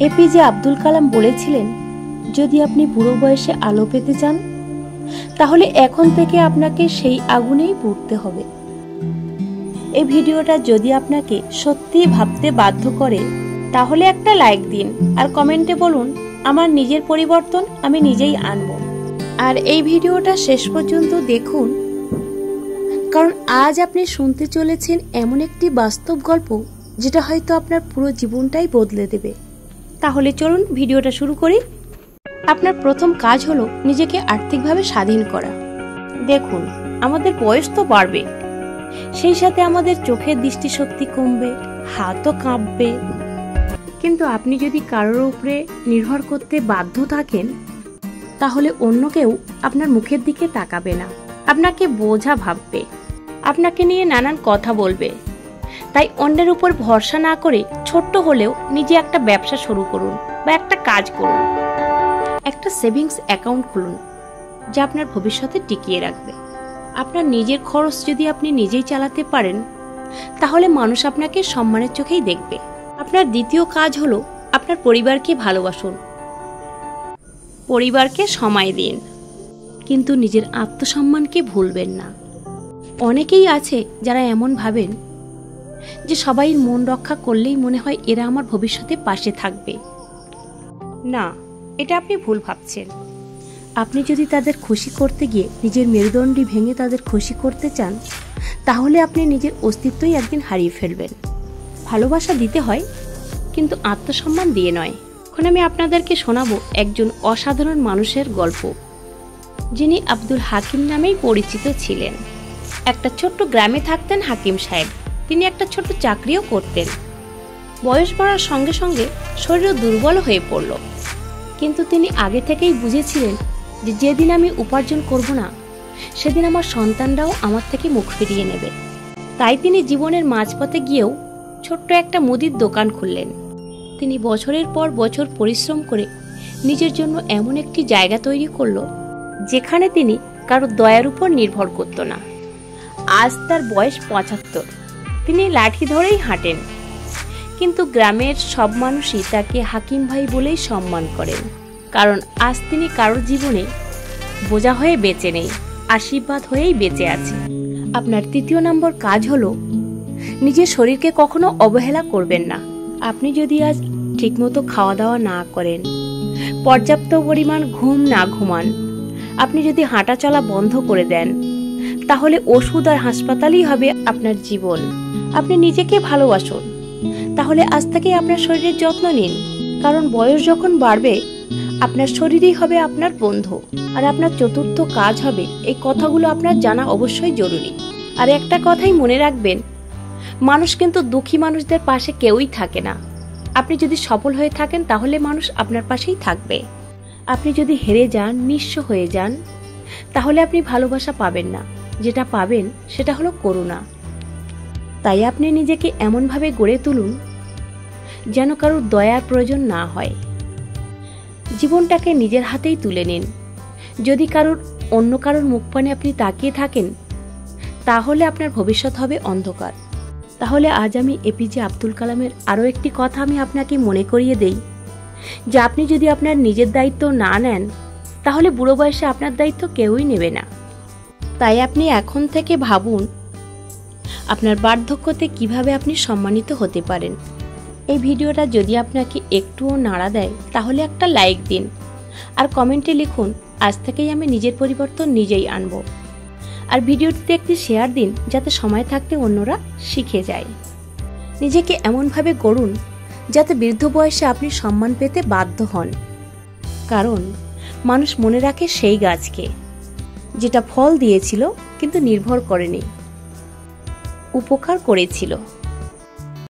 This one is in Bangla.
এপিজে আব্দুল কালাম বলেছিলেন, যদি আপনি বুড়ো বয়সে আলো পেতে চান তাহলে এখন থেকে আপনাকে সেই আগুনেই পুড়তে হবে। এই ভিডিওটা যদি আপনাকে সত্যিই ভাবতে বাধ্য করে তাহলে একটা লাইক দিন আর কমেন্টে বলুন, আমার নিজের পরিবর্তন আমি নিজেই আনব। আর এই ভিডিওটা শেষ পর্যন্ত দেখুন, কারণ আজ আপনি শুনতে চলেছেন এমন একটি বাস্তব গল্প যেটা হয়তো আপনার পুরো জীবনটাই বদলে দেবে। তাহলে চলুন ভিডিওটা শুরু করি। আপনার প্রথম কাজ হলো নিজেকে আর্থিকভাবে স্বাধীন করা। দেখুন, আমাদের বয়স তো বাড়বে, সেই সাথে আমাদের চোখের দৃষ্টিশক্তি কমবে, হাতও কাঁপবে। কিন্তু আপনি যদি কারোর উপরে নির্ভর করতে বাধ্য থাকেন তাহলে অন্য কেউ আপনার মুখের দিকে তাকাবে না, আপনাকে বোঝা ভাববে, আপনাকে নিয়ে নানান কথা বলবে। তাই অন্যের উপর ভরসা না করে ছোট্ট হলেও নিজে একটা ব্যবসা শুরু করুন বা একটা কাজ করুন। একটা সেভিংস অ্যাকাউন্ট খুলুন যা আপনার ভবিষ্যতে টিকিয়ে রাখবে। আপনার নিজের খরচ যদি আপনি নিজেই চালাতে পারেন তাহলে মানুষ আপনাকে সম্মানের চোখেই দেখবে। আপনার দ্বিতীয় কাজ হলো আপনার পরিবারকে ভালোবাসুন, পরিবারকে সময় দিন, কিন্তু নিজের আত্মসম্মানকে ভুলবেন না। অনেকেই আছে যারা এমন ভাবেন যে সবাই মন রক্ষা করলেই মনে হয় এরা আমার ভবিষ্যতে পাশে থাকবে। না, এটা আপনি ভুল ভাবছেন। আপনি যদি তাদের খুশি করতে গিয়ে নিজের মেরুদণ্ডই ভেঙে তাদের খুশি করতে চান তাহলে আপনি নিজের অস্তিত্বই একদিন হারিয়ে ফেলবেন। ভালোবাসা দিতে হয়, কিন্তু আত্মসম্মান দিয়ে নয়। এখন আমি আপনাদেরকে শোনাবো একজন অসাধারণ মানুষের গল্প, যিনি আব্দুল হাকিম নামেই পরিচিত ছিলেন। একটা ছোট্ট গ্রামে থাকতেন হাকিম সাহেব। তিনি একটা ছোট্ট চাকরিও করতেন। বয়স বাড়ার সঙ্গে সঙ্গে শরীরও দুর্বল হয়ে পড়ল, কিন্তু তিনি আগে থেকেই বুঝেছিলেন যে যেদিন আমি উপার্জন করব না সেদিন আমার সন্তানরাও আমার থেকে মুখ ফিরিয়ে নেবে। তাই তিনি জীবনের মাঝপথে গিয়েও ছোট্ট একটা মুদির দোকান খুললেন। তিনি বছরের পর বছর পরিশ্রম করে নিজের জন্য এমন একটি জায়গা তৈরি করল যেখানে তিনি কারো দয়ার উপর নির্ভর করত না। আজ তার বয়স ৭৫। তিনি লাঠি ধরেই হাঁটেন, কিন্তু গ্রামের সব মানুষই তাকে হাকিম ভাই বলেই সম্মান করেন, কারণ আজ তিনি কারোর জীবনে বোঝা হয়ে বেঁচে নেই, আশীর্বাদ হয়েই বেঁচে আছে। আপনার তৃতীয় নম্বর কাজ হলো নিজের শরীরকে কখনো অবহেলা করবেন না। আপনি যদি আজ ঠিকমতো খাওয়া দাওয়া না করেন, পর্যাপ্ত পরিমাণ ঘুম না ঘুমান, আপনি যদি হাঁটা চলা বন্ধ করে দেন তাহলে ওষুধ আর হাসপাতালই হবে আপনার জীবন। আপনি নিজেকে ভালোবাসুন, তাহলে আজ থেকেই আপনার শরীরের যত্ন নিন, কারণ বয়স যখন বাড়বে আপনার শরীরই হবে আপনার বন্ধু। আর আপনার চতুর্থ কাজ হবে, এই কথাগুলো আপনার জানা অবশ্যই জরুরি। আর একটা কথাই মনে রাখবেন, মানুষ কিন্তু দুঃখী মানুষদের পাশে কেউই থাকে না। আপনি যদি সফল হয়ে থাকেন তাহলে মানুষ আপনার পাশেই থাকবে। আপনি যদি হেরে যান, নিঃস্ব হয়ে যান, তাহলে আপনি ভালোবাসা পাবেন না। যেটা পাবেন সেটা হলো করুণা। তাই আপনি নিজেকে এমনভাবে গড়ে তুলুন যেন কারোর দয়ার প্রয়োজন না হয়। জীবনটাকে নিজের হাতেই তুলে নিন। যদি অন্য কারোর মুখপানে আপনি তাকিয়ে থাকেন তাহলে আপনার ভবিষ্যৎ হবে অন্ধকার। তাহলে আজ আমি এপিজে আব্দুল কালামের আরও একটি কথা আমি আপনাকে মনে করিয়ে দেই, যে আপনি যদি আপনার নিজের দায়িত্ব না নেন তাহলে বুড়ো বয়সে আপনার দায়িত্ব কেউই নেবে না। তাই আপনি এখন থেকে ভাবুন আপনার বার্ধক্যতে কিভাবে আপনি সম্মানিত হতে পারেন। এই ভিডিওটা যদি আপনাকে একটুও নাড়া দেয় তাহলে একটা লাইক দিন আর কমেন্টে লিখুন, আজ থেকেই আমি নিজের পরিবর্তন নিজেই আনব। আর ভিডিওটিতে একটি শেয়ার দিন যাতে সময় থাকতে অন্যরা শিখে যায়। নিজেকে এমনভাবে গড়ুন যাতে বৃদ্ধ বয়সে আপনি সম্মান পেতে বাধ্য হন, কারণ মানুষ মনে রাখে সেই গাছকে যেটা ফল দিয়েছিল কিন্তু নির্ভর করেনি, উপকার করেছিল।